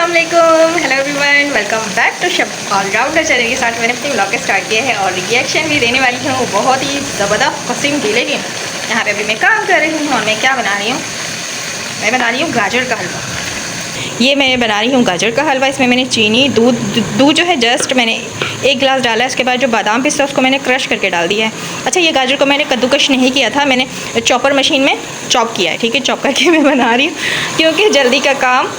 अस्सलाम वालेकुम, hello everyone, welcome back to Sab allrounder channel के साथ मैंने अपने ब्लॉग स्टार्ट किया है और रिएक्शन भी देने वाली हूँ बहुत ही ज़बरदस्त कसिम ढीले की। यहाँ पे अभी मैं काम कर रही हूँ और मैं क्या बना रही हूँ, मैं बना रही हूँ गाजर का हलवा। ये मैं बना रही हूँ गाजर का हलवा। इसमें मैंने चीनी दूध जो है जस्ट मैंने 1 गिलास डाला है। उसके बाद जो बादाम पिस्ता उसको मैंने क्रश करके डाल दिया है। अच्छा, ये गाजर को मैंने कद्दूकश नहीं किया था, मैंने चॉपर मशीन में चॉप किया है। ठीक है, चॉप करके मैं बना रही हूँ क्योंकि जल्दी का काम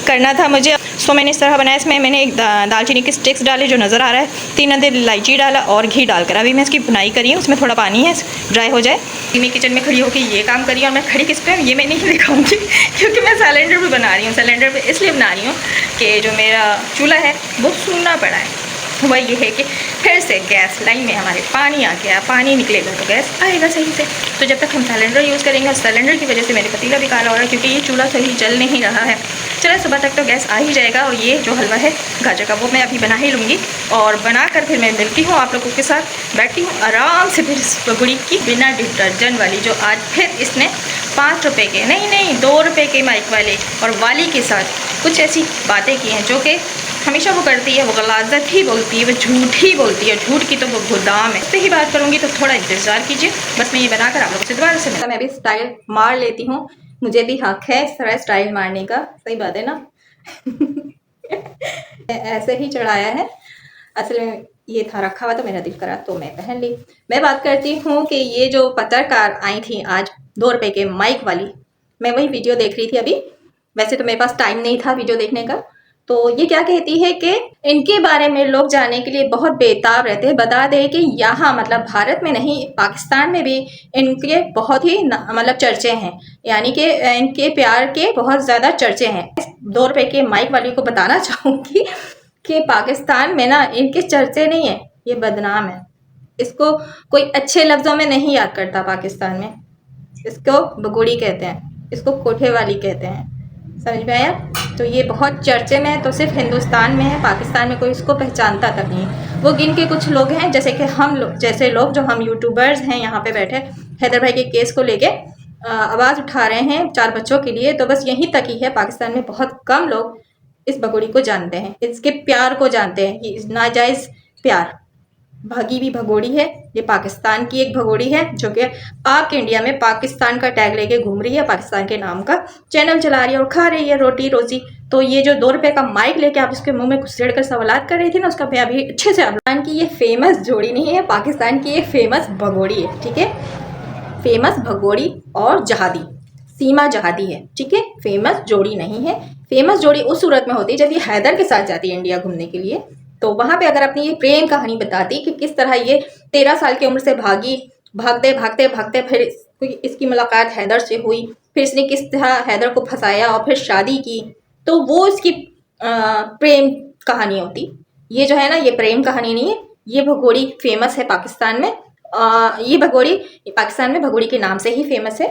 करना था मुझे। सो मैंने इस तरह बनाया। इसमें मैंने एक दालचीनी के स्टिक्स डाले जो नज़र आ रहा है, 3 अदद इलायची डाला और घी डालकर अभी मैं इसकी बुनाई करी हूँ। उसमें थोड़ा पानी है, ड्राई हो जाए। मैं किचन में खड़ी होकर ये काम करी और मैं खड़ी किस पे ये मैं नहीं दिखाऊंगी क्योंकि मैं सिलेंडर पे बना रही हूँ। सिलेंडर पे इसलिए बना रही हूँ कि जो मेरा चूल्हा है वो सूना पड़ा है। वह ये है कि फिर से गैस लाइन में हमारे पानी आ गया, पानी निकलेगा तो गैस आएगा सही से। तो जब तक हम सिलेंडर यूज़ करेंगे, सिलेंडर की वजह से मेरे पतीला भी काला हो रहा है क्योंकि ये चूल्हा सही जल नहीं रहा है। चलो, सुबह तक तो गैस आ ही जाएगा। और ये जो हलवा है गाजर का वो मैं अभी बना ही लूँगी और बनाकर फिर मैं मिलती हूँ आप लोगों के साथ। बैठती हूँ आराम से फिर इस बगुड़ी की बिना डिटर्जेंट वाली, जो आज फिर इसने 5 रुपये के नहीं 2 रुपये के माइक वाले और वाली के साथ कुछ ऐसी बातें की हैं जो कि हमेशा वो करती है। वो गलाजत ही बोलती है, वो झूठ ही बोलती है। झूठ की तो वो गोदाम है। इससे ही बात करूँगी तो थोड़ा इंतज़ार कीजिए। बस मैं ये बनाकर आप लोगों से दोबारा से मैं भी स्टाइल मार लेती हूँ। मुझे भी हक है इस तरह स्टाइल मारने का। सही बात है ना ऐसे ही चढ़ाया है। असल में ये था रखा हुआ तो मेरा दिल करा तो मैं पहन ली। मैं बात करती हूँ कि ये जो पत्रकार आई थी आज 2 रुपये के माइक वाली, मैं वही वीडियो देख रही थी अभी। वैसे तो मेरे पास टाइम नहीं था वीडियो देखने का। तो ये क्या कहती है कि इनके बारे में लोग जानने के लिए बहुत बेताब रहते हैं। बता दें कि यहाँ मतलब भारत में नहीं, पाकिस्तान में भी इनके बहुत ही मतलब चर्चे हैं, यानी कि इनके प्यार के बहुत ज़्यादा चर्चे हैं। 2 रुपये के माइक वाली को बताना चाहूँगी कि पाकिस्तान में ना इनके चर्चे नहीं है, ये बदनाम है। इसको कोई अच्छे लफ्ज़ों में नहीं याद करता पाकिस्तान में। इसको बगुड़ी कहते हैं, इसको कोठे वाली कहते हैं। समझ में आया? तो ये बहुत चर्चे में है, तो सिर्फ हिंदुस्तान में है, पाकिस्तान में कोई इसको पहचानता तक नहीं। वो गिन के कुछ लोग हैं, जैसे कि हम लोग जैसे लोग जो हम यूट्यूबर्स हैं यहाँ पे बैठे हैदर भाई के केस को लेके आवाज़ उठा रहे हैं 4 बच्चों के लिए। तो बस यहीं तक ही है। पाकिस्तान में बहुत कम लोग इस बगुड़ी को जानते हैं, इसके प्यार को जानते हैं। ये नाजायज़ प्यार भागी भी भगोड़ी है। ये पाकिस्तान की एक भगोड़ी है जो कि आप इंडिया में पाकिस्तान का टैग लेके घूम रही है, पाकिस्तान के नाम का चैनल चला रही है और खा रही है रोटी रोजी। तो ये जो 2 रुपये का माइक लेके आप उसके मुंह में घुसेड़ कर सवालात कर रही थी ना, उसका मैं अभी अच्छे से पाकिस्तान की ये फेमस जोड़ी नहीं है, पाकिस्तान की ये फेमस भगोड़ी है। ठीक है, फेमस भगोड़ी और जहादी सीमा जहादी है। ठीक है, फेमस जोड़ी नहीं है। फेमस जोड़ी उस सूरत में होती है जब ये हैदर के साथ जाती है इंडिया घूमने के लिए। तो वहाँ पे अगर अपनी ये प्रेम कहानी बताती कि किस तरह ये 13 साल की उम्र से भागी, भागते भागते भागते फिर इसकी मुलाकात हैदर से हुई, फिर इसने किस तरह हैदर को फंसाया और फिर शादी की, तो वो इसकी प्रेम कहानी होती। ये जो है ना, ये प्रेम कहानी नहीं है। ये भगोड़ी फेमस है पाकिस्तान में। ये भगोड़ी पाकिस्तान में भगोड़ी के नाम से ही फेमस है।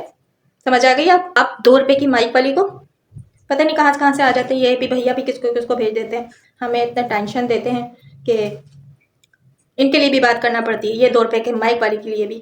समझ आ गई आप 2 रुपये की माइक वाली को? पता नहीं कहाँ से आ जाते हैं ये भी भैया भी किसको किसको भेज देते हैं। हमें इतना टेंशन देते हैं कि इनके लिए भी बात करना पड़ती है, ये 2 रुपये के माइक वाली के लिए भी।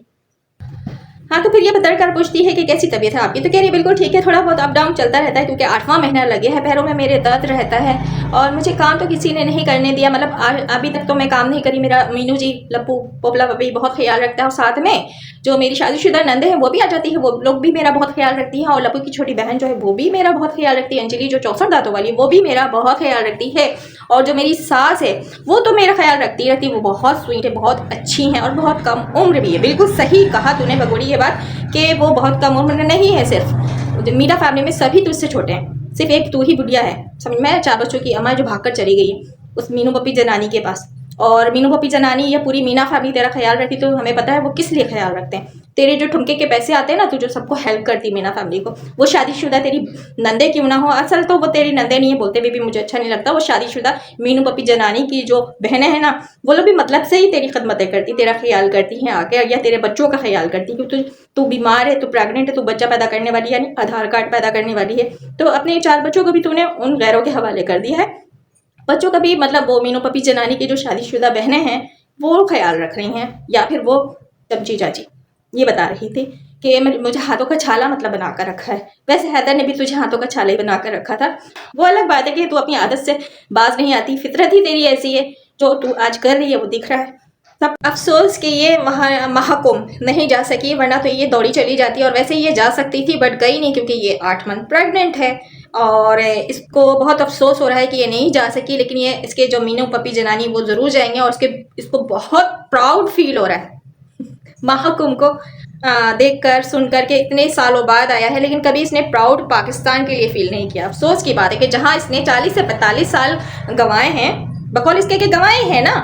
हाँ, तो फिर ये पत्रकार पूछती है कि कैसी तबीयत है आपकी, तो कह रही है बिल्कुल ठीक है, थोड़ा बहुत अप डाउन चलता रहता है क्योंकि 8वां महीना लगे है, पैरों में मेरे दर्द रहता है और मुझे काम तो किसी ने नहीं करने दिया। मतलब अभी तक तो मैं काम नहीं करी। मेरा मीनू जी लप्पू पोपला पपी बहुत ख्याल रखता है और साथ में जो मेरी शादीशुदा नंदे हैं वो भी आ जाती है, वो लोग भी मेरा बहुत ख्याल रखती हैं। और लप्पू की छोटी बहन जो है वो भी मेरा बहुत ख्याल रखती है, अंजलि जो 64 दांतों वाली वो भी मेरा बहुत ख्याल रखती है। और जो मेरी सास है वो तो मेरा ख्याल रखती रहती है, वो बहुत स्वीट है, बहुत अच्छी हैं और बहुत कम उम्र भी है। बिल्कुल सही कहा तूने बगोड़ी ये बात कि वो बहुत कम उम्र नहीं है। सिर्फ मीरा फैमिली में सभी तुझसे छोटे हैं, सिर्फ एक तू ही बुढ़िया है। समझ में? 4 बच्चों की अम्मा जो भागकर चली गई उस मीनू पप्पी जनानी के पास। और मीनू पप्पी जनानी या पूरी मीना फैमिली तेरा ख्याल रखती, तो हमें पता है वो किस लिए ख्याल रखते हैं। तेरे जो ठुमके के पैसे आते हैं ना, तू जो सबको हेल्प करती मीना फैमिली को, वो शादीशुदा तेरी नंदे क्यों ना हो, असल तो वो तेरी नंदे नहीं है, बोलते भी मुझे अच्छा नहीं लगता। वो शादीशुदा मीनू पप्पी जनानी की जो बहनें हैं ना, वो लोग भी मतलब से ही तेरी खदमतें करती, तेरा ख्याल करती हैं आके, या तेरे बच्चों का ख्याल करती। क्योंकि तू बीमार है, तू प्रेग्नेंट है, तू बच्चा पैदा करने वाली है, यानी आधार कार्ड पैदा करने वाली है, तो अपने 4 बच्चों को भी तूने उन गैरों के हवाले कर दिया है। बच्चों का भी मतलब वो मीनू पपी जनानी की जो शादीशुदा बहनें हैं वो ख्याल रख रही हैं, या फिर वो चमची चाची ये बता रही थी कि मुझे हाथों का छाला मतलब बना कर रखा है। वैसे हैदर ने भी तुझे हाथों का छाला ही बना कर रखा था। वो अलग बात है कि तू अपनी आदत से बाज नहीं आती, फितरत ही तेरी ऐसी है, जो तू आज कर रही है वो दिख रहा है। तब अफसोस कि ये महाकुंभ नहीं जा सकी, वरना तो ये दौड़ी चली जाती। और वैसे ये जा सकती थी बट गई नहीं, क्योंकि ये 8 मंथ प्रेग्नेंट है और इसको बहुत अफसोस हो रहा है कि ये नहीं जा सकी। लेकिन ये इसके जो मीनू पपी जनानी वो ज़रूर जाएंगे और इसको बहुत प्राउड फील हो रहा है महाकुंभ को देखकर सुनकर के। इतने सालों बाद आया है, लेकिन कभी इसने प्राउड पाकिस्तान के लिए फील नहीं किया। अफसोस की बात है कि जहां इसने 40 से 45 साल गंवाए हैं, बकौल इसके के गंवाए हैं ना,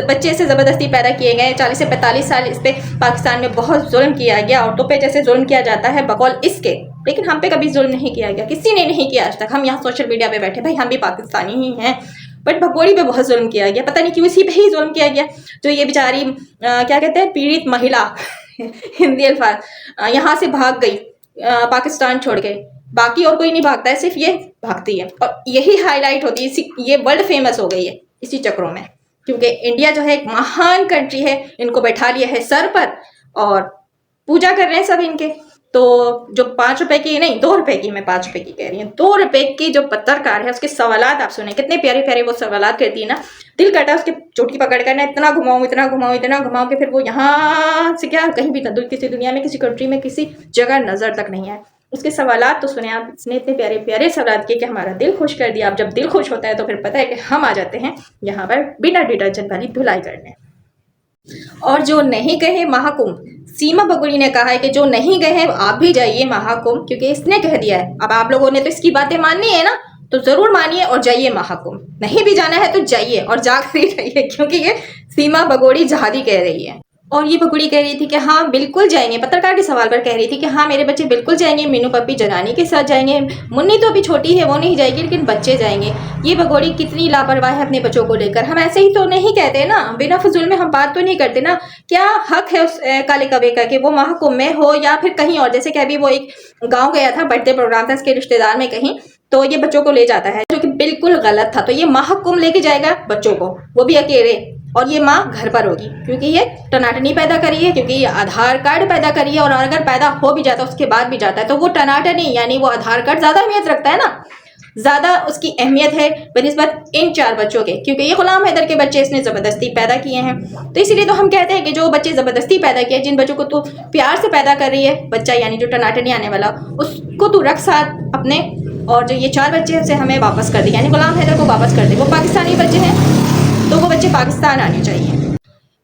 बच्चे से ज़बरदस्ती पैदा किए गए। 40 से 45 साल इस पर पाकिस्तान में बहुत जुल्म किया गया, औरतों पे जैसे जुल्म किया जाता है बकौल इसके, लेकिन हम पे कभी जुल्म नहीं किया गया, किसी ने नहीं किया आज तक। हम यहाँ सोशल मीडिया पे बैठे, भाई हम भी पाकिस्तानी ही हैं, बट भगोड़ी पे बहुत जुल्म किया गया। पता नहीं क्यों इसी पे ही जुल्म किया गया, जो ये बेचारी क्या कहते हैं, पीड़ित महिला हिंदी अल्फाज, यहाँ से भाग गई पाकिस्तान छोड़ के। बाकी और कोई नहीं भागता है, सिर्फ ये भागती है और यही हाईलाइट होती है। ये वर्ल्ड फेमस हो गई है इसी चक्रों में, क्योंकि इंडिया जो है एक महान कंट्री है, इनको बैठा लिया है सर पर और पूजा कर रहे हैं सब इनके। तो जो 5 रुपए की नहीं 2 रुपए की, मैं 5 रुपए की कह रही हूँ, 2 रुपए की जो पत्रकार है उसके सवालात आप सुने, कितने प्यारे प्यारे वो सवालात करती है ना, दिल करता उसके चोटी पकड़ कर ना इतना घुमाऊं इतना घुमाऊं इतना घुमाऊं कि फिर वो यहाँ से क्या कहीं भी किसी दुनिया में किसी कंट्री में किसी जगह नजर तक नहीं आए। उसके सवालात तो सुने आप, इसने इतने प्यारे प्यारे सवाल किए कि हमारा दिल खुश कर दिया। अब जब दिल खुश होता है तो फिर पता है कि हम आ जाते हैं यहाँ पर बिना डिटर्जेंट वाली धुलाई करने। और जो नहीं गए महाकुंभ, सीमा बगुड़ी ने कहा है कि जो नहीं गए हैं आप भी जाइए महाकुंभ, क्योंकि इसने कह दिया है। अब आप लोगों ने तो इसकी बातें माननी है ना, तो जरूर मानिए और जाइए महाकुंभ। नहीं भी जाना है तो जाइए और जाकर ही रहिए, क्योंकि ये सीमा बगोड़ी जहादी कह रही है। और ये बगुड़ी कह रही थी कि हाँ बिल्कुल जाएंगे, पत्रकार के सवाल पर कह रही थी कि हाँ मेरे बच्चे बिल्कुल जाएंगे, मीनू पप्पी जनानी के साथ जाएंगे, मुन्नी तो अभी छोटी है वो नहीं जाएगी, लेकिन बच्चे जाएंगे। ये बगोड़ी कितनी लापरवाह है अपने बच्चों को लेकर। हम ऐसे ही तो नहीं कहते ना, बिना फजूल में हम बात तो नहीं करते ना। क्या हक है उस काले कवे का कि वो महाकुंभ में हो या फिर कहीं और। जैसे कि अभी वो एक गाँव गया था, बर्थडे प्रोग्राम था इसके रिश्तेदार में कहीं, तो ये बच्चों को ले जाता है, जो कि बिल्कुल गलत था। तो ये महाकुंभ लेके जाएगा बच्चों को, वो भी अकेले, और ये माँ घर पर होगी, क्योंकि ये टनाटनी पैदा करी है, क्योंकि ये आधार कार्ड पैदा करी है। और अगर पैदा हो भी जाता है उसके बाद भी जाता है तो वो टनाटनी यानी वो आधार कार्ड ज्यादा अहमियत रखता है ना, ज्यादा उसकी अहमियत है बनिस्बत इन 4 बच्चों के, क्योंकि ये गुलाम हैदर के बच्चे इसने जबरदस्ती पैदा किए हैं। तो इसीलिए तो हम कहते हैं कि जो बच्चे जबरदस्ती पैदा किए, जिन बच्चों को तू प्यार से पैदा कर रही है, बच्चा यानी जो टनाटनी आने वाला, उसको तू रख साथ अपने, और जो ये 4 बच्चे हैं उसे हमें वापस कर दे, यानी गुलाम हैदर को वापस कर दे। वो पाकिस्तानी बच्चे हैं तो वो बच्चे पाकिस्तान आने चाहिए।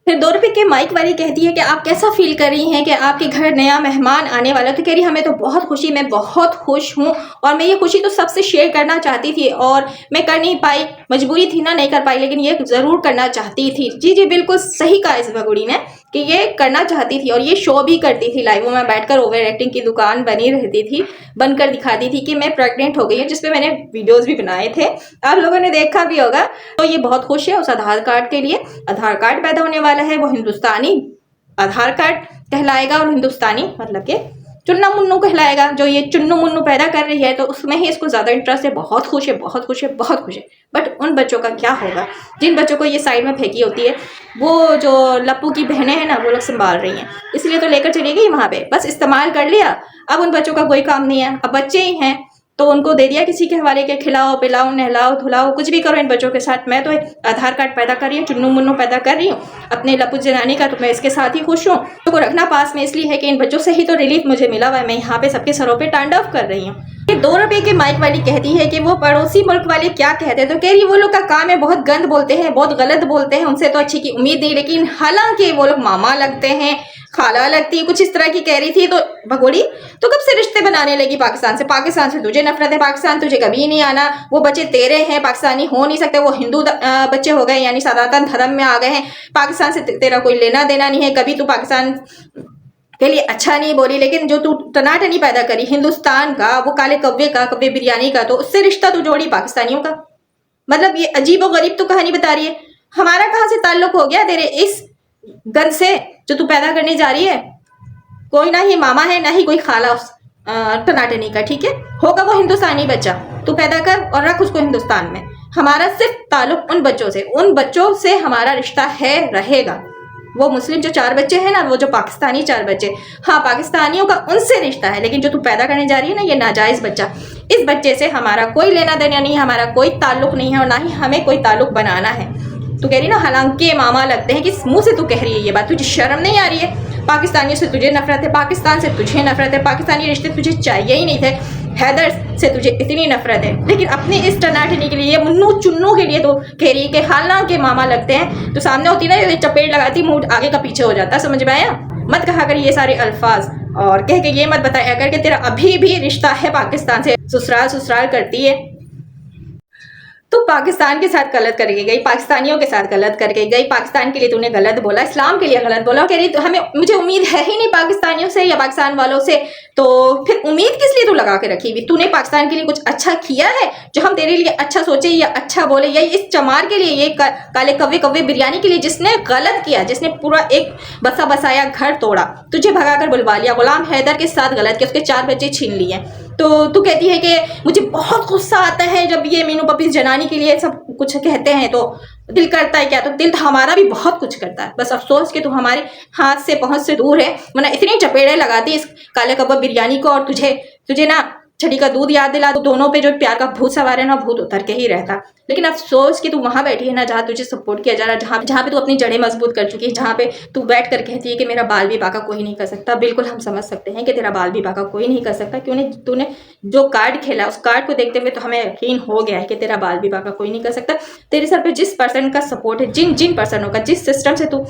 फिर 2 रुपए के माइक वाली कहती है कि आप कैसा फील कर रही हैं कि आपके घर नया मेहमान आने वाला। तो कह रही हमें तो बहुत खुशी, मैं बहुत खुश हूँ और मैं ये खुशी तो सबसे शेयर करना चाहती थी और मैं कर नहीं पाई, मजबूरी थी ना, नहीं कर पाई, लेकिन ये जरूर करना चाहती थी। जी जी बिल्कुल सही कहा इस बगुड़ी ने कि ये करना चाहती थी और ये शो भी करती थी, लाइवों में बैठकर ओवर एक्टिंग की दुकान बनी रहती थी, बनकर दिखाती थी कि मैं प्रेग्नेंट हो गई हूँ, जिसपे मैंने वीडियोस भी बनाए थे, आप लोगों ने देखा भी होगा। तो ये बहुत खुश है उस आधार कार्ड के लिए। आधार कार्ड पैदा होने वाला है, वो हिंदुस्तानी आधार कार्ड कहलाएगा और हिंदुस्तानी मतलब के चुन्ना मुन्नू कहलाएगा। जो ये चुन्नू मुन्नू पैदा कर रही है तो उसमें ही इसको ज्यादा इंटरेस्ट है। बहुत खुश है बहुत खुश है बहुत खुश है। बट उन बच्चों का क्या होगा जिन बच्चों को ये साइड में फेंकी होती है, वो जो लप्पू की बहनें हैं ना, वो लोग संभाल रही हैं, इसलिए तो लेकर चली गई वहां पे, बस इस्तेमाल कर लिया। अब उन बच्चों का कोई काम नहीं है, अब बच्चे ही हैं तो उनको दे दिया किसी के हवाले के, खिलाओ पिलाओ नहलाओ धुलाओ कुछ भी करो इन बच्चों के साथ। मैं तो आधार कार्ड पैदा कर रही हूँ, चुन्नू मुन्नू पैदा कर रही हूँ अपने लप्पू जनानी का, तो मैं इसके साथ ही खुश हूँ। तो रखना पास में इसलिए है कि इन बच्चों से ही तो रिलीफ मुझे मिला हुआ है, मैं यहाँ पे सबके सरों पे तांडव कर रही हूँ। 2 रुपए के माइक वाली कहती है कि वो पड़ोसी मुल्क वाले क्या कहते हैं, तो कह रही वो लोग का काम है बहुत गंद बोलते हैं, बहुत गलत बोलते हैं, उनसे तो अच्छी की उम्मीद नहीं, लेकिन हालांकि वो लोग मामा लगते हैं, खाला लगती है, कुछ इस तरह की कह रही थी। तो भगोड़ी तो कब से रिश्ते बनाने लगी पाकिस्तान से? पाकिस्तान से तुझे नफरत है, पाकिस्तान तुझे कभी नहीं आना, वो बच्चे तेरे हैं, पाकिस्तानी हो नहीं सकते, वो हिंदू बच्चे हो गए यानी सनातन धर्म में आ गए हैं, पाकिस्तान से तेरा कोई लेना देना नहीं है, कभी तू पाकिस्तान के लिए अच्छा नहीं बोली, लेकिन जो तू टनाटनी पैदा करी हिंदुस्तान का, वो काले कव्वे का, कव्वे बिरयानी का, तो उससे रिश्ता तू जोड़ी पाकिस्तानियों का। मतलब ये अजीब और गरीब तू कहानी बता रही है। हमारा कहाँ से ताल्लुक हो गया तेरे इस गंद से जो तू पैदा करने जा रही है? कोई ना ही मामा है ना ही कोई खाला टनाटनी का, ठीक है, होगा वो हिंदुस्तानी बच्चा, तू पैदा कर और रख उसको हिंदुस्तान में। हमारा सिर्फ ताल्लुक उन बच्चों से हमारा रिश्ता है, रहेगा। वो मुस्लिम जो 4 बच्चे हैं ना, वो जो पाकिस्तानी 4 बच्चे, हाँ पाकिस्तानियों का उनसे रिश्ता है, लेकिन जो तू पैदा करने जा रही है ना ये नाजायज बच्चा, इस बच्चे से हमारा कोई लेना देना नहीं है, हमारा कोई ताल्लुक नहीं है और ना ही हमें कोई ताल्लुक बनाना है। तू कह रही ना हालांकि मामा लगते हैं, किस मुंह से तू कह रही है ये बात? तुझे शर्म नहीं आ रही है? पाकिस्तानियों से तुझे नफरत है, पाकिस्तान से तुझे नफरत है, पाकिस्तानी रिश्ते तुझे चाहिए ही नहीं थे, हैदर से तुझे इतनी नफरत है, लेकिन अपनी इस टनाटनी के लिए, मुन्नू चुन्नू के लिए तो कह रही है कि हालांकि मामा लगते हैं। तो सामने होती ना ये चपेट लगाती, मुंह आगे का पीछे हो जाता। समझ में आया? मत कहा कर ये सारे अल्फाज और कह के ये मत बताया कर कि तेरा अभी भी रिश्ता है पाकिस्तान से, ससुराल ससुराल करती है। तो पाकिस्तान के साथ गलत करके गई, पाकिस्तानियों के साथ गलत करके गई, पाकिस्तान के लिए तूने गलत बोला, इस्लाम के लिए गलत बोला, कह रही तो हमें मुझे उम्मीद है ही नहीं पाकिस्तानियों से या पाकिस्तान वालों से, तो फिर उम्मीद किस लिए तू लगा के रखी हुई? तूने पाकिस्तान के लिए कुछ अच्छा किया है जो हम तेरे लिए अच्छा सोचे या अच्छा बोले, या इस चमार के लिए, ये काले कव्वे कव्वे बिरयानी के लिए जिसने गलत किया, जिसने पूरा एक बसा बसाया घर तोड़ा, तुझे भगाकर बुलवा लिया, गुलाम हैदर के साथ गलत किया, उसके 4 बच्चे छीन लिए, तो तू कहती है कि मुझे बहुत गुस्सा आता है जब ये मीनू पपीज जनानी के लिए सब कुछ कहते हैं, तो दिल करता है क्या? तो दिल तो हमारा भी बहुत कुछ करता है, बस अफसोस कि तू हमारे हाथ से पहुंच से दूर है, वरना इतनी चपेड़े लगाती इस काले कबाब बिरयानी को, और तुझे ना छड़ी का दूध याद दिला, तो दोनों पे जो प्यार का भूत सवार है ना, भूत उतर के ही रहता। लेकिन अफसोस कि तू वहां बैठी है ना जहाँ तुझे सपोर्ट किया जा रहा है, जहाँ पे तू अपनी जड़ें मजबूत कर चुकी है, जहाँ पे तू बैठ कर कहती है कि मेरा बाल भी बाका कोई नहीं कर सकता। बिल्कुल हम समझ सकते हैं कि तेरा बाल भी बाका कोई नहीं कर सकता, क्यों नहीं? तूने जो कार्ड खेला उस कार्ड को देखते हुए तो हमें यकीन हो गया है कि तेरा बाल भी बाका कोई नहीं कर सकता। तेरे सर पे जिस पर्सन का सपोर्ट है, जिन पर्सनों का, जिस सिस्टम से तू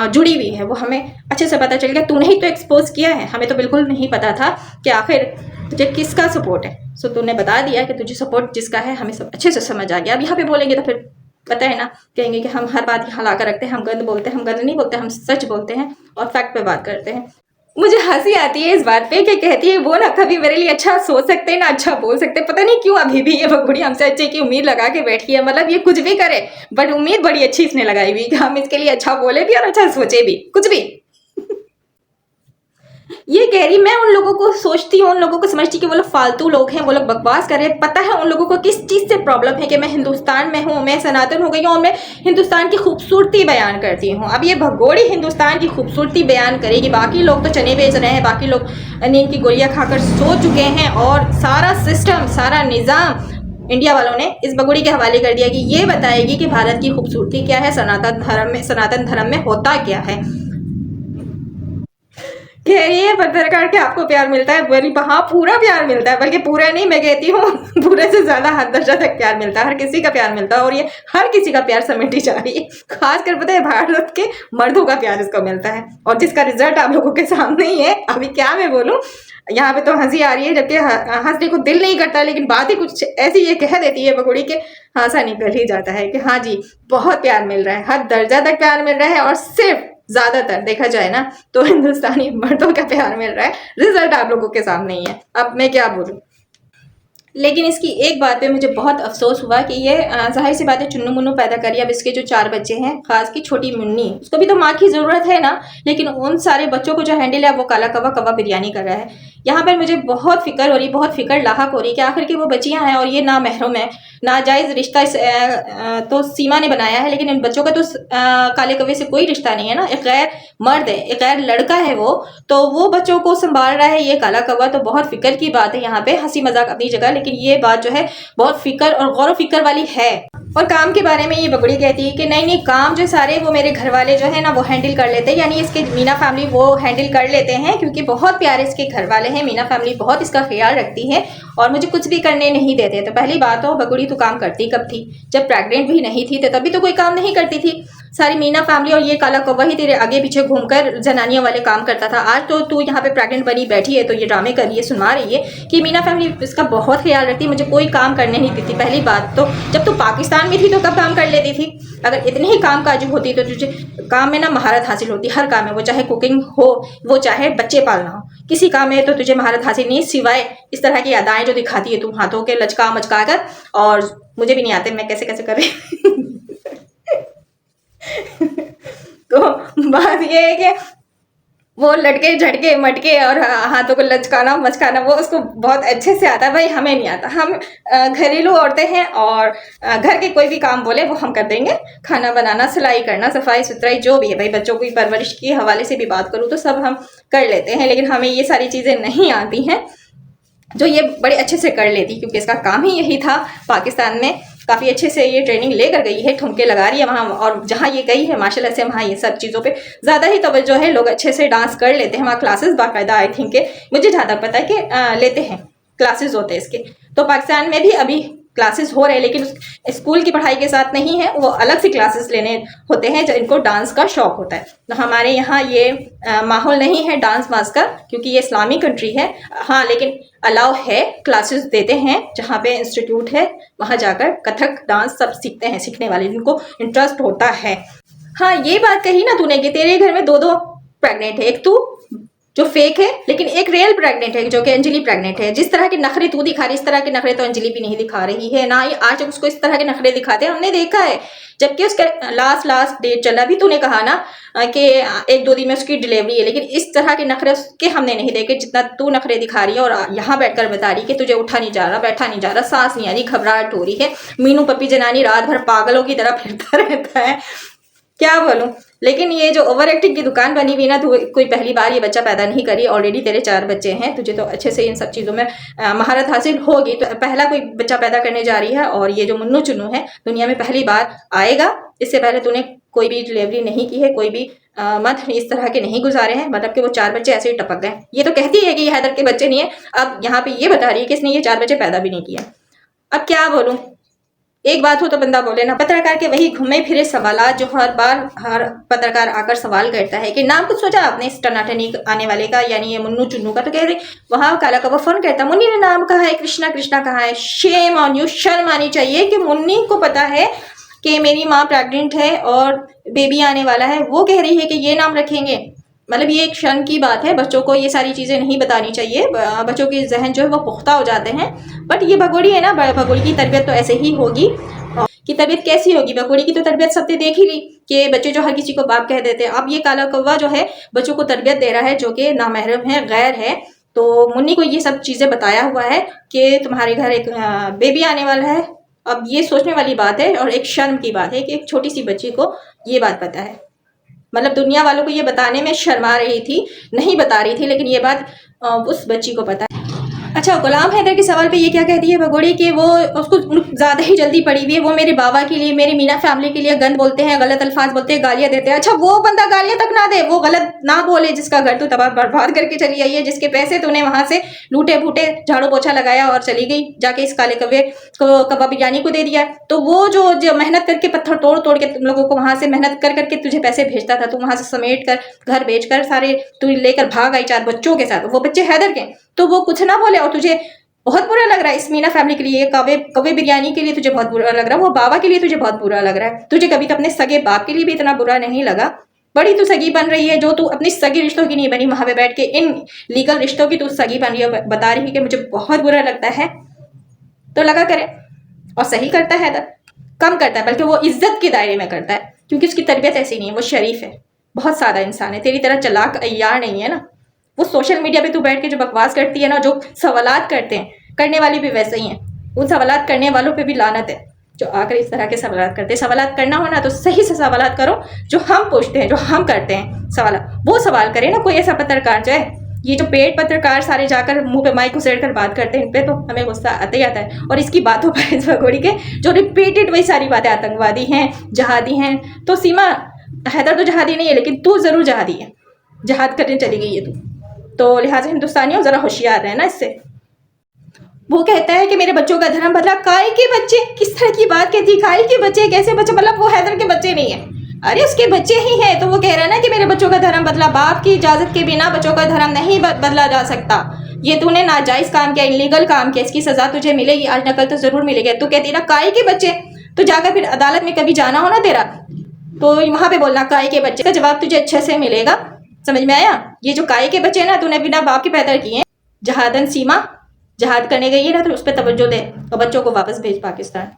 जुड़ी हुई है, वो हमें अच्छे से पता चल गया। तूने ही तो एक्सपोज किया है, हमें तो बिल्कुल नहीं पता था कि आखिर तुझे किसका सपोर्ट है। सो तूने बता दिया कि तुझे सपोर्ट जिसका है, हमें सब अच्छे से समझ आ गया। अब यहाँ पे बोलेंगे तो फिर पता है ना, कहेंगे कि हम हर बात यहाँ ला कर रखते हैं, हम गंद बोलते हैं। हम गंद नहीं बोलते, हम सच बोलते हैं और फैक्ट पे बात करते हैं। मुझे हंसी आती है इस बात पे कि कहती है वो ना कभी मेरे लिए अच्छा सोच सकते हैं ना अच्छा बोल सकते हैं। पता नहीं क्यों अभी भी ये बगुड़ी हमसे अच्छे की उम्मीद लगा के बैठी है। मतलब ये कुछ भी करे बट उम्मीद बड़ी अच्छी इसने लगाई हुई कि हम इसके लिए अच्छा बोले भी और अच्छा सोचे भी, कुछ भी। ये कह रही मैं उन लोगों को सोचती हूँ, उन लोगों को समझती कि वो लोग फालतू लोग हैं, वो लोग बकवास कर रहे हैं। पता है उन लोगों को किस चीज़ से प्रॉब्लम है कि मैं हिंदुस्तान में हूँ, मैं सनातन हो गई हूँ और मैं हिंदुस्तान की खूबसूरती बयान करती हूँ। अब ये भगोड़ी हिंदुस्तान की खूबसूरती बयान करेगी, बाकी लोग तो चने बेच रहे हैं, बाकी लोग नींद की गोलियाँ खाकर सो चुके हैं और सारा सिस्टम, सारा निज़ाम इंडिया वालों ने इस बगुड़ी के हवाले कर दिया कि ये बताएगी कि भारत की खूबसूरती क्या है, सनातन धर्म में होता क्या है। कह रही है पत्रकार के आपको प्यार मिलता है, बोली हाँ पूरा प्यार मिलता है, बल्कि पूरा नहीं मैं कहती हूँ पूरे से ज्यादा हद दर्जा तक प्यार मिलता है, हर किसी का प्यार मिलता है और ये हर किसी का प्यार समेटी जा रही है। खासकर पता है भारत के मर्दों का प्यार इसको मिलता है और जिसका रिजल्ट आप लोगों के सामने ही है। अभी क्या मैं बोलूँ, यहाँ पे तो हंसी आ रही है जबकि हंसने को दिल नहीं करता, लेकिन बात ही कुछ ऐसी ये कह देती है बगुड़ी के हंसा निकल ही जाता है कि हाँ जी बहुत प्यार मिल रहा है, हद दर्जा तक प्यार मिल रहा है और सिर्फ ज्यादातर देखा जाए ना तो हिंदुस्तानी मर्दों का प्यार मिल रहा है। रिजल्ट आप लोगों के सामने ही है, अब मैं क्या बोलूं। लेकिन इसकी एक बात पे मुझे बहुत अफसोस हुआ कि ये जाहिर सी बात है चुन्नू मुन्नू पैदा करी। अब इसके जो 4 बच्चे हैं, खास की छोटी मुन्नी, उसको भी तो माँ की ज़रूरत है ना, लेकिन उन सारे बच्चों को जो हैंडल है वो काला कवा कवा बिरयानी कर रहा है। यहाँ पर मुझे बहुत फिक्र हो रही, बहुत फिक्र लाहक हो रही कि आखिर की वो बच्चियाँ हैं और ये ना महरूम है, नाजायज़ रिश्ता तो सीमा ने बनाया है, लेकिन इन बच्चों का तो काले कवे से कोई रिश्ता नहीं है ना। एक गैर मर्द है, एक गैर लड़का है वो बच्चों को संभाल रहा है ये काला कवा। तो बहुत फिक्र की बात है यहाँ पे, हंसी मजाक अपनी जगह, लेकिन ये बात जो है बहुत फिक्र और गौर फिक्र वाली है। और काम के बारे में ये बगड़ी कहती है कि नहीं काम जो सारे वो मेरे घर वाले जो है ना वो हैंडल कर लेते हैं, यानी इसके मीना फैमिली वो हैंडल कर लेते हैं, क्योंकि बहुत प्यारे इसके घर वाले हैं। मीना फैमिली बहुत इसका ख्याल रखती है और मुझे कुछ भी करने नहीं देते। तो पहली बात हो बगड़ी तो काम करती कब थी? जब प्रेग्नेंट भी नहीं थी तो तभी तो कोई काम नहीं करती थी। सारी मीना फैमिली और ये काला कौवा ही तेरे आगे पीछे घूमकर जनानियों वाले काम करता था। आज तो तू यहाँ पे प्रेग्नेंट बनी बैठी है तो ये ड्रामे कर रही है, सुना रही है कि मीना फैमिली इसका बहुत ख्याल रखती है, मुझे कोई काम करने नहीं देती। पहली बात तो जब तू पाकिस्तान में थी तो कब काम कर लेती थी? अगर इतनी ही काम काजू होती तो तुझे काम में ना महारत हासिल होती, हर काम में, वो चाहे कुकिंग हो, वो चाहे बच्चे पालना हो, किसी काम में तो तुझे महारत हासिल नहीं, सिवाय इस तरह की अदाएं जो दिखाती है तू हाथों के लचका मचका कर। और मुझे भी नहीं आते मैं कैसे कैसे कर रही तो बात ये है कि वो लटके झटके मटके और हाथों को लचकाना मचकाना वो उसको बहुत अच्छे से आता है। भाई हमें नहीं आता, हम घरेलू औरतें हैं और घर के कोई भी काम बोले वो हम कर देंगे। खाना बनाना, सिलाई करना, सफाई सुथराई जो भी है, भाई बच्चों की परवरिश के हवाले से भी बात करूँ तो सब हम कर लेते हैं, लेकिन हमें ये सारी चीज़ें नहीं आती हैं जो ये बड़े अच्छे से कर लेती, क्योंकि इसका काम ही यही था। पाकिस्तान में काफ़ी अच्छे से ये ट्रेनिंग लेकर गई है, ठुमके लगा रही है वहाँ, और जहाँ ये गई है माशाल्लाह से वहाँ ये सब चीज़ों पे ज़्यादा ही तवज्जो है। लोग अच्छे से डांस कर लेते हैं, वहाँ क्लासेस बाकायदा आई थिंक मुझे जहाँ तक पता है कि लेते हैं, क्लासेस होते हैं इसके। तो पाकिस्तान में भी अभी क्लासेस हो रहे हैं, लेकिन स्कूल की पढ़ाई के साथ नहीं है, वो अलग से क्लासेस लेने होते हैं जो इनको डांस का शौक होता है। तो हमारे यहाँ ये माहौल नहीं है डांस वांस का, क्योंकि ये इस्लामी कंट्री है। हाँ लेकिन अलाउ है, क्लासेस देते हैं, जहाँ पे इंस्टीट्यूट है वहाँ जाकर कथक डांस सब सीखते हैं, सीखने वाले जिनको इंटरेस्ट होता है। हाँ ये बात कही ना तूने कि तेरे घर में दो दो प्रेग्नेंट है, एक तू जो फेक है, लेकिन एक रियल प्रेग्नेंट है जो कि अंजलि प्रेग्नेंट है। जिस तरह के नखरे तू दिखा रही, इस तरह के नखरे तो अंजलि भी नहीं दिखा रही है, ना ही आज तक उसको इस तरह के नखरे दिखाते हमने देखा है। जबकि उसका लास्ट डेट चला, भी तूने कहा ना कि 1-2 दिन में उसकी डिलीवरी है, लेकिन इस तरह के नखरे उसके हमने नहीं देखे जितना तू नखरे दिखा रही है। और यहाँ बैठकर बता रही कि तुझे उठा नहीं जा रहा, बैठा नहीं जा रहा, सांस नहीं आ रही, घबराहट हो रही है। मीनू पप्पी जनानी रात भर पागलों की तरह फिरता रहता है, क्या बोलूं। लेकिन ये जो ओवर एक्टिंग की दुकान बनी हुई ना, तो कोई पहली बार ये बच्चा पैदा नहीं करी, ऑलरेडी तेरे 4 बच्चे हैं, तुझे तो अच्छे से इन सब चीज़ों में महारत हासिल होगी। तो पहला कोई बच्चा पैदा करने जा रही है, और ये जो मुन्नू चुन्नू है दुनिया में पहली बार आएगा। इससे पहले तूने कोई भी डिलीवरी नहीं की है, कोई भी मंथ इस तरह के नहीं गुजारे हैं, मतलब कि वो 4 बच्चे ऐसे ही टपक गए। ये तो कहती है कि ये हैदर के बच्चे नहीं है, अब यहाँ पे ये बता रही है कि इसने ये 4 बच्चे पैदा भी नहीं किया। अब क्या बोलूँ, एक बात हो तो बंदा बोले ना। पत्रकार के वही घूमे फिरे सवालात जो हर बार हर पत्रकार आकर सवाल करता है कि नाम कुछ सोचा आपने इस टनाटनी आने वाले का, यानी ये मुन्नू चुन्नू का। तो कह रही वहां काला कौवा फोन करता, मुन्नी ने नाम कहा है, कृष्णा कृष्णा कहा है। शेम ऑन यू, शर्म आनी चाहिए कि मुन्नी को पता है कि मेरी माँ प्रेग्नेंट है और बेबी आने वाला है, वो कह रही है कि ये नाम रखेंगे। मतलब ये एक शर्म की बात है, बच्चों को ये सारी चीज़ें नहीं बतानी चाहिए, बच्चों के जहन जो है वो पुख्ता हो जाते हैं। बट ये भगोड़ी है ना, भगोड़ी की तरबियत तो ऐसे ही होगी। की तरबियत कैसी होगी, भगोड़ी की तो तरबियत सबने देख ही ली कि बच्चे जो हर किसी को बाप कह देते हैं। अब ये काला कौवा जो है बच्चों को तरबियत दे रहा है जो कि नामहरम है, गैर है। तो मुन्नी को ये सब चीज़ें बताया हुआ है कि तुम्हारे घर एक बेबी आने वाला है। अब ये सोचने वाली बात है और एक शर्म की बात है कि एक छोटी सी बच्ची को ये बात पता है। मतलब दुनिया वालों को ये बताने में शर्मा रही थी, नहीं बता रही थी, लेकिन ये बात उस बच्ची को पता है। अच्छा, गुलाम हैदर के सवाल पे ये क्या कहती है भगोड़ी कि वो उसको ज़्यादा ही जल्दी पड़ी हुई है, वो मेरे बाबा के लिए, मेरी मीना फैमिली के लिए गंद बोलते हैं, गलत अल्फाज बोलते हैं, गालियाँ देते हैं। अच्छा, वो बंदा गालियाँ तक ना दे, वो गलत ना बोले जिसका घर तू तबाह बर्बाद करके चली आई है, जिसके पैसे तूने वहाँ से लूटे फूटे, झाड़ू पोछा लगाया और चली गई जाके इस काले कव्वे को कब्बा बिरयानी को दे दिया। तो वो जो मेहनत करके पत्थर तोड़ तोड़ के तुम लोगों को वहाँ से मेहनत कर करके तुझे पैसे भेजता था, तू वहाँ से समेट कर घर बेच कर सारे तू लेकर भाग आई 4 बच्चों के साथ, वो बच्चे हैदर के। तो वो कुछ ना बोले और तुझे बहुत बुरा लग रहा है। इस मीना फैमिली के लिए, कव्वे बिरयानी के लिए तुझे बहुत बुरा लग रहा है, वो बाबा के लिए तुझे बहुत बुरा लग रहा है। तुझे कभी तो अपने सगे बाप के लिए भी इतना बुरा नहीं लगा। बड़ी तू सगी बन रही है, जो तू अपनी सगी रिश्तों की नहीं बनी, वहां पे बैठ के इन लीगल रिश्तों की तू सगी बन रही है, बता रही है कि मुझे बहुत बुरा लगता है। तो लगा करे, और सही करता है, कम करता है, बल्कि वो इज्जत के दायरे में करता है, क्योंकि उसकी तरबियत ऐसी नहीं है, वो शरीफ है, बहुत सादा इंसान है, तेरी तरह चालाक अय्यार नहीं है ना। वो सोशल मीडिया पे तू बैठ के जो बकवास करती है ना, जो सवालात करते हैं, करने वाली भी वैसे ही हैं। उन सवालात करने वालों पे भी लानत है जो आकर इस तरह के सवालात करते हैं। सवालात करना हो ना तो सही से सवालात करो, जो हम पूछते हैं, जो हम करते हैं सवाल, वो सवाल करे ना कोई ऐसा पत्रकार जो है। ये जो पेड पत्रकार सारे जाकर मुंह पे माइक उसेड़ कर बात करते हैं, इन पे तो हमें गुस्सा आता ही आता है। और इसकी बातों पर इस भगोड़ी के जो रिपीटेड वही सारी बातें, आतंकवादी हैं, जहादी हैं। तो सीमा, हैदर तो जहादी नहीं है, लेकिन तू जरूर जहादी है, जहाद करने चली गई है तू। तो लिहाजा हिंदुस्तानियों जरा होशियार रहना इससे। वो कहता है कि मेरे बच्चों का धर्म बदला। काय के बच्चे, किस तरह की बात कहती, काय के बच्चे, कैसे बच्चे, मतलब वो हैदर के बच्चे नहीं है, अरे उसके बच्चे ही हैं। तो वो कह रहा है ना कि मेरे बच्चों का धर्म बदला, बाप की इजाजत के बिना बच्चों का धर्म नहीं बदला जा सकता। ये तूने नाजायज काम किया, इलीगल काम किया, इसकी सजा तुझे मिलेगी, आज न कल तो जरूर मिलेगी। तू कहती ना काय के बच्चे, तो जाकर फिर अदालत में कभी जाना हो ना तेरा, तो वहां पे बोलना काय के बच्चे, का जवाब तुझे अच्छे से मिलेगा। समझ में आया? ये जो काय के बच्चे ना, तूने बिना बाप के पैदा किए। जहादन सीमा, जहाद करने गई है ना, तो उस पर तवज्जो दे और बच्चों को वापस भेज पाकिस्तान।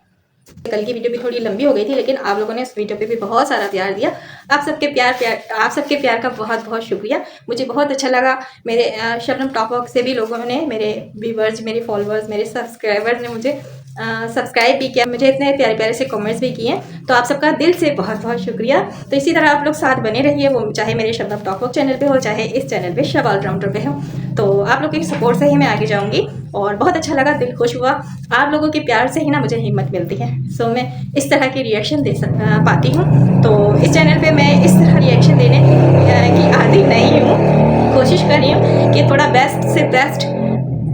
कल की वीडियो भी थोड़ी लंबी हो गई थी, लेकिन आप लोगों ने इस वीडियो पे भी बहुत सारा प्यार दिया। आप सबके प्यार का बहुत बहुत शुक्रिया। मुझे बहुत अच्छा लगा। मेरे शबनम टॉक वॉक से भी लोगों ने, मेरे व्यूवर्स, मेरे फॉलोअर्स, मेरे सब्सक्राइबर्स ने मुझे सब्सक्राइब भी किया, मुझे इतने प्यारे प्यारे से कमेंट्स भी किए। तो आप सबका दिल से बहुत बहुत शुक्रिया। तो इसी तरह आप लोग साथ बने रहिए, वो चाहे मेरे शबनम टॉक वॉक चैनल पे हो, चाहे इस चैनल पे शब ऑलराउंडर पे हो। तो आप लोग के सपोर्ट से ही मैं आगे जाऊँगी और बहुत अच्छा लगा, दिल खुश हुआ। आप लोगों के प्यार से ही ना मुझे हिम्मत मिलती है। सो मैं इस तरह की रिएक्शन दे पाती हूँ। तो इस चैनल पे मैं इस तरह रिएक्शन देने की आदी नहीं हूँ। कोशिश कर रही हूँ कि थोड़ा बेस्ट से बेस्ट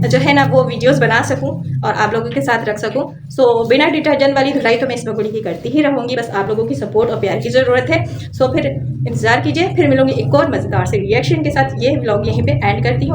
जो है ना वो वीडियोस बना सकूं और आप लोगों के साथ रख सकूं। सो बिना डिटर्जेंट वाली धुलाई तो मैं इस बगुड़ी की करती ही रहूँगी। बस आप लोगों की सपोर्ट और प्यार की ज़रूरत है। सो फिर इंतज़ार कीजिए, फिर मिलूंगी एक और मज़ेदार से रिएक्शन के साथ। ये व्लॉग यहीं पे एंड करती हूँ।